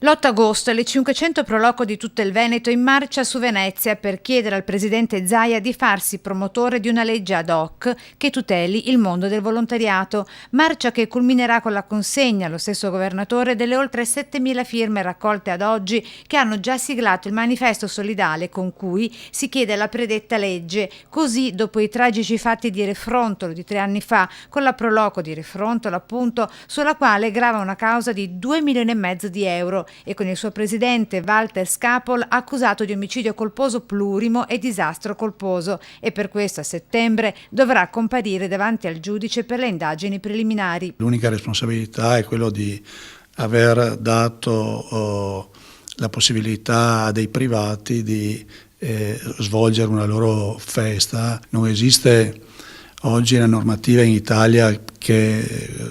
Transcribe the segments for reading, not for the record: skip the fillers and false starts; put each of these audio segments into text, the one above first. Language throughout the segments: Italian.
L'8 agosto le 500 pro loco di tutto il Veneto in marcia su Venezia per chiedere al presidente Zaia di farsi promotore di una legge ad hoc che tuteli il mondo del volontariato. Marcia che culminerà con la consegna allo stesso governatore delle oltre 7.000 firme raccolte ad oggi che hanno già siglato il manifesto solidale con cui si chiede la predetta legge. Così, dopo i tragici fatti di Refrontolo di 3 anni fa, con la pro loco di Refrontolo appunto, sulla quale grava una causa di 2,5 milioni di euro, e con il suo presidente Walter Scapol accusato di omicidio colposo plurimo e disastro colposo, e per questo a settembre dovrà comparire davanti al giudice per le indagini preliminari. L'unica responsabilità è quello di aver dato la possibilità a dei privati di svolgere una loro festa. Non esiste oggi una normativa in Italia che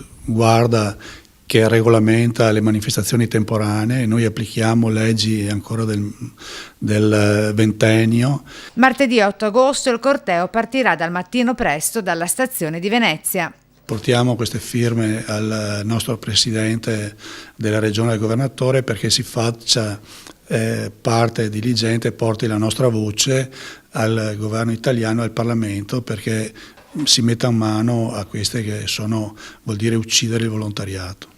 regolamenta le manifestazioni temporanee. Noi applichiamo leggi ancora del ventennio. Martedì 8 agosto il corteo partirà dal mattino presto dalla stazione di Venezia. Portiamo queste firme al nostro presidente della regione e al governatore perché si faccia parte diligente e porti la nostra voce al governo italiano e al Parlamento perché si metta in mano a queste che vuol dire uccidere il volontariato.